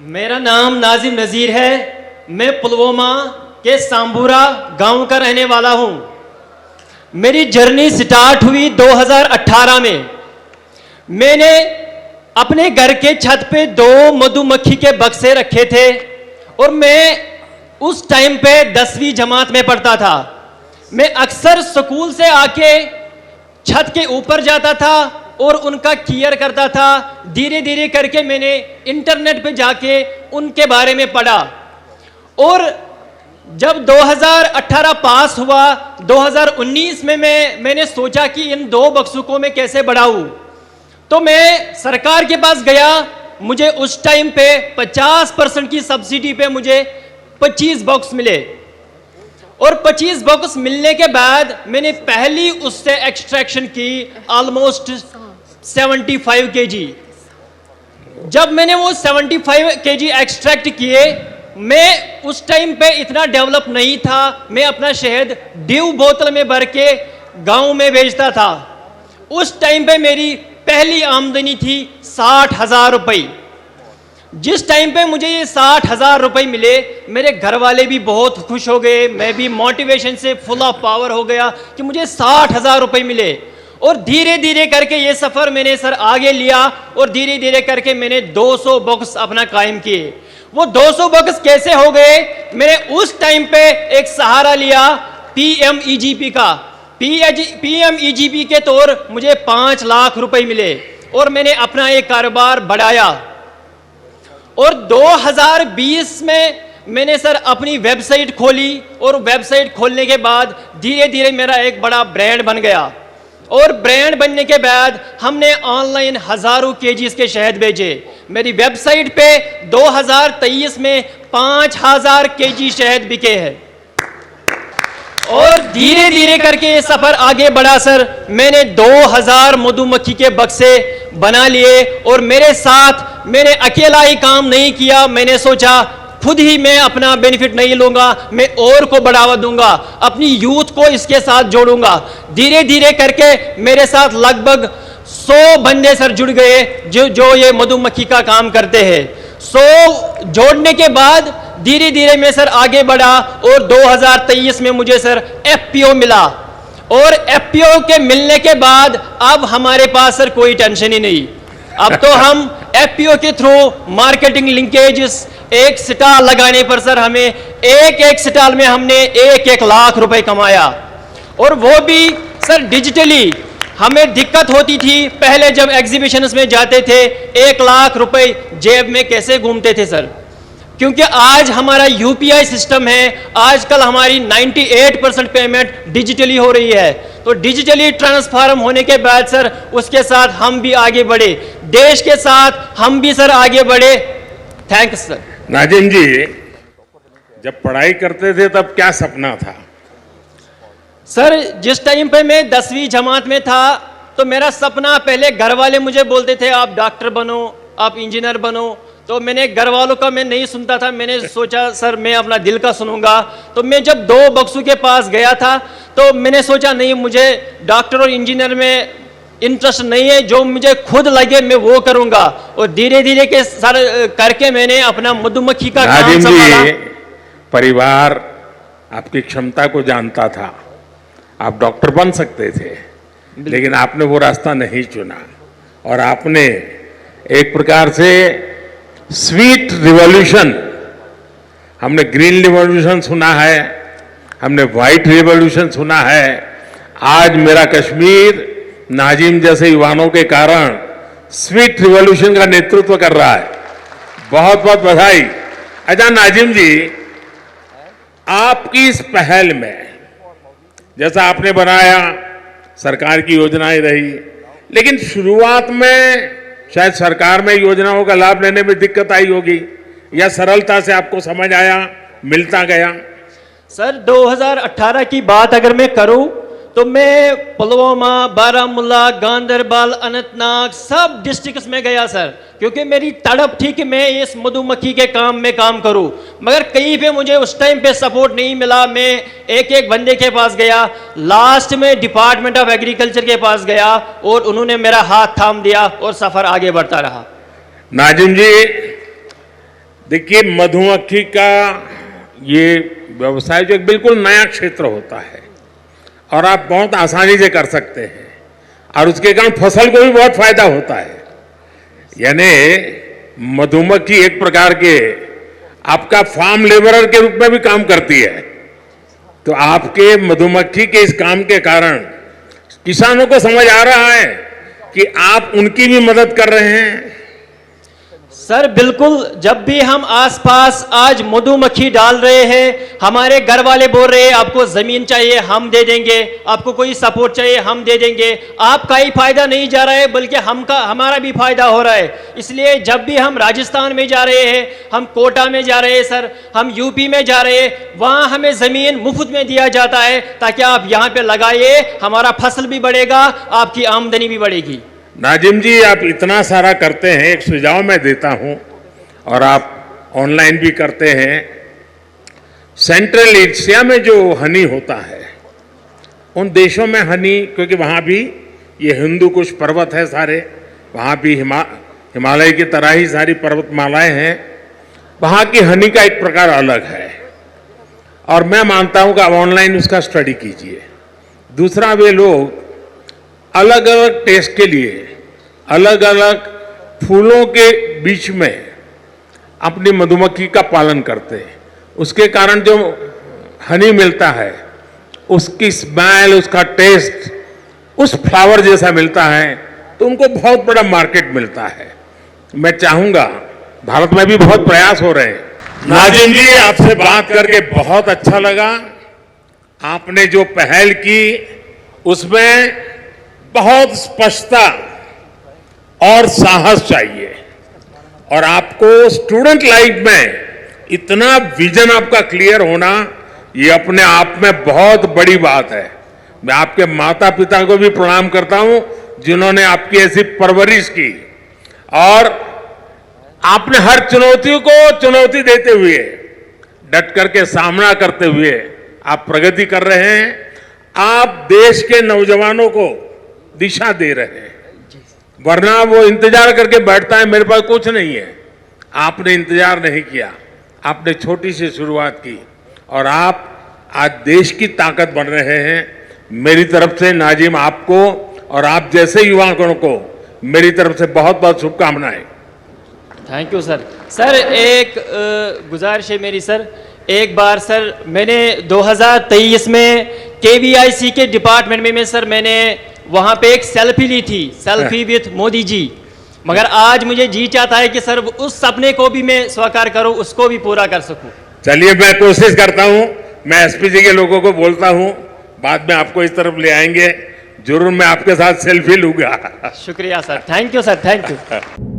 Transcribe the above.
मेरा नाम नाजिम नज़ीर है। मैं पुलवामा के सांबूरा गांव का रहने वाला हूं। मेरी जर्नी स्टार्ट हुई 2018 में। मैंने अपने घर के छत पे 2 मधुमक्खी के बक्से रखे थे और मैं उस टाइम पे 10वीं जमात में पढ़ता था। मैं अक्सर स्कूल से आके छत के ऊपर जाता था और उनका केयर करता था। धीरे धीरे करके मैंने इंटरनेट पे जाके उनके बारे में पढ़ा और जब 2018 पास हुआ, 2019 में मैंने सोचा कि इन 2 बक्सों को मैं कैसे बढ़ाऊं। तो मैं सरकार के पास गया। मुझे उस टाइम पे 50% की सब्सिडी पे मुझे 25 बॉक्स मिले और 25 बॉक्स मिलने के बाद मैंने पहली उससे एक्सट्रैक्शन की ऑलमोस्ट 75 kg। जब मैंने वो 75 kg एक्सट्रैक्ट किए, मैं उस टाइम पे इतना डेवलप नहीं था। मैं अपना शहद ड्यू बोतल में भर के गांव में बेचता था। उस टाइम पे मेरी पहली आमदनी थी 60,000 रुपये। जिस टाइम पे मुझे ये 60,000 रुपये मिले, मेरे घर वाले भी बहुत खुश हो गए। मैं भी मोटिवेशन से फुल ऑफ पावर हो गया कि मुझे 60,000 रुपये मिले। और धीरे धीरे करके ये सफ़र मैंने सर आगे लिया और धीरे धीरे करके मैंने 200 बॉक्स अपना कायम किए। वो 200 बॉक्स कैसे हो गए? मैंने उस टाइम पे एक सहारा लिया PMEGP का। PMEGP के तौर मुझे 5 लाख रुपए मिले और मैंने अपना एक कारोबार बढ़ाया। और 2020 में मैंने सर अपनी वेबसाइट खोली और वेबसाइट खोलने के बाद धीरे धीरे मेरा एक बड़ा ब्रांड बन गया। और ब्रांड बनने के बाद हमने ऑनलाइन हजारों केजीज के शहद बेचे। मेरी वेबसाइट पे 2023 में 5,000 केजी शहद बिके हैं और धीरे धीरे करके ये सफर आगे बढ़ा सर। मैंने 2000 मधुमक्खी के बक्से बना लिए और मेरे साथ मैंने अकेला ही काम नहीं किया। मैंने सोचा खुद ही मैं अपना बेनिफिट नहीं लूंगा, मैं और को बढ़ावा दूंगा, अपनी यूथ को इसके साथ जोड़ूंगा। धीरे धीरे करके मेरे साथ लगभग 100 बंदे सर जुड़ गए जो ये मधुमक्खी का काम करते हैं। 100 जोड़ने के बाद धीरे धीरे मैं सर आगे बढ़ा और 2023 में मुझे सर FPO मिला। और FPO के मिलने के बाद अब हमारे पास सर कोई टेंशन ही नहीं। अब तो हम FPO के थ्रू मार्केटिंग लिंकेजेस, एक स्टॉल लगाने पर सर हमें एक स्टॉल में हमने 1-1 लाख रुपए कमाया। और वो भी सर डिजिटली। हमें दिक्कत होती थी पहले जब एग्जीबिशंस में जाते थे, 1 लाख रुपए जेब में कैसे घूमते थे सर, क्योंकि आज हमारा UPI सिस्टम है। आजकल हमारी 98% पेमेंट डिजिटली हो रही है। तो डिजिटली ट्रांसफॉर्म होने के बाद सर उसके साथ हम भी आगे बढ़े, देश के साथ हम भी सर आगे बढ़े। Thanks sir. नाजिम जी, जब पढ़ाई करते थे तब क्या सपना था? सर जिस टाइम पे मैं 10वीं जमात में था तो मेरा सपना, पहले घर वाले मुझे बोलते थे आप डॉक्टर बनो, आप इंजीनियर बनो। तो मैंने घर वालों का मैं नहीं सुनता था। मैंने सोचा सर मैं अपना दिल का सुनूंगा। तो मैं जब 2 बक्सों के पास गया था तो मैंने सोचा नहीं, मुझे डॉक्टर और इंजीनियर में इंटरेस्ट नहीं है, जो मुझे खुद लगे मैं वो करूंगा। और धीरे धीरे के सर करके मैंने अपना मधुमक्खी का काम संभाला। परिवार आपकी क्षमता को जानता था, आप डॉक्टर बन सकते थे, लेकिन आपने वो रास्ता नहीं चुना और आपने एक प्रकार से स्वीट रिवॉल्यूशन, हमने ग्रीन रिवॉल्यूशन सुना है, हमने व्हाइट रिवॉल्यूशन सुना है। आज मेरा कश्मीर नाजिम जैसे युवाओं के कारण स्वीट रिवॉल्यूशन का नेतृत्व कर रहा है। बहुत बहुत बधाई। अच्छा नाजिम जी, आपकी इस पहल में जैसा आपने बनाया, सरकार की योजनाएं रही, लेकिन शुरुआत में शायद सरकार में योजनाओं का लाभ लेने में दिक्कत आई होगी, या सरलता से आपको समझ आया, मिलता गया? सर 2018 की बात अगर मैं करूं तो मैं पुलवामा, बारामूला, गांधरबल, अनंतनाग सब डिस्ट्रिक्ट्स में गया सर, क्योंकि मेरी तड़प थी कि मैं इस मधुमक्खी के काम में काम करूं। मगर कहीं पे मुझे उस टाइम पे सपोर्ट नहीं मिला। मैं एक बंदे के पास गया, लास्ट में डिपार्टमेंट ऑफ एग्रीकल्चर के पास गया और उन्होंने मेरा हाथ थाम दिया और सफर आगे बढ़ता रहा। नाजिम जी, देखिए, मधुमक्खी का ये व्यवसाय जो एक बिल्कुल नया क्षेत्र होता है और आप बहुत आसानी से कर सकते हैं और उसके कारण फसल को भी बहुत फायदा होता है। यानी मधुमक्खी एक प्रकार के आपका फार्म लेबरर के रूप में भी काम करती है। तो आपके मधुमक्खी के इस काम के कारण किसानों को समझ आ रहा है कि आप उनकी भी मदद कर रहे हैं। सर बिल्कुल, जब भी हम आसपास आज मधुमक्खी डाल रहे हैं, हमारे घर वाले बोल रहे हैं आपको जमीन चाहिए हम दे देंगे, आपको कोई सपोर्ट चाहिए हम दे देंगे। आपका ही फायदा नहीं जा रहा है बल्कि हमारा भी फायदा हो रहा है। इसलिए जब भी हम राजस्थान में जा रहे हैं, हम कोटा में जा रहे हैं सर, हम यूपी में जा रहे हैं, वहां हमें जमीन मुफ्त में दिया जाता है ताकि आप यहाँ पे लगाइए, हमारा फसल भी बढ़ेगा, आपकी आमदनी भी बढ़ेगी। नाजिम जी, आप इतना सारा करते हैं, एक सुझाव मैं देता हूं और आप ऑनलाइन भी करते हैं। सेंट्रल एशिया में जो हनी होता है, उन देशों में हनी, क्योंकि वहां भी ये हिंदू कुश पर्वत है सारे, वहां भी हिमालय की तरह ही सारी पर्वतमालाएं हैं, वहां की हनी का एक प्रकार अलग है और मैं मानता हूं कि आप ऑनलाइन उसका स्टडी कीजिए। दूसरा, वे लोग अलग अलग टेस्ट के लिए अलग अलग फूलों के बीच में अपनी मधुमक्खी का पालन करते हैं। उसके कारण जो हनी मिलता है, उसकी स्मेल, उसका टेस्ट उस फ्लावर जैसा मिलता है, तो उनको बहुत बड़ा मार्केट मिलता है। मैं चाहूंगा, भारत में भी बहुत प्रयास हो रहे हैं। नाजिम जी, आपसे बात करके बहुत अच्छा लगा। आपने जो पहल की उसमें बहुत स्पष्टता और साहस चाहिए और आपको स्टूडेंट लाइफ में इतना विजन आपका क्लियर होना, ये अपने आप में बहुत बड़ी बात है। मैं आपके माता पिता को भी प्रणाम करता हूं जिन्होंने आपकी ऐसी परवरिश की और आपने हर चुनौती को चुनौती देते हुए, डट करके सामना करते हुए आप प्रगति कर रहे हैं। आप देश के नौजवानों को दिशा दे रहे हैं, वरना वो इंतजार करके बैठता है मेरे पास कुछ नहीं है। आपने इंतजार नहीं किया, आपने छोटी सी शुरुआत की और आप आज देश की ताकत बन रहे हैं। मेरी तरफ से नाजिम आपको और आप जैसे युवाओं को मेरी तरफ से बहुत बहुत शुभकामनाएं। Thank you sir. सर एक गुजारिश है मेरी सर, एक बार सर मैंने 2023 में KVIC के डिपार्टमेंट में सर मैंने वहां पे एक सेल्फी ली थी, सेल्फी विथ मोदी जी, मगर आज मुझे जी चाहता है कि सर उस सपने को भी मैं साकार करूं, उसको भी पूरा कर सकूं। चलिए, मैं कोशिश करता हूं, मैं SPG के लोगों को बोलता हूं, बाद में आपको इस तरफ ले आएंगे, जरूर मैं आपके साथ सेल्फी लूंगा। शुक्रिया sir, thank you sir, thank you.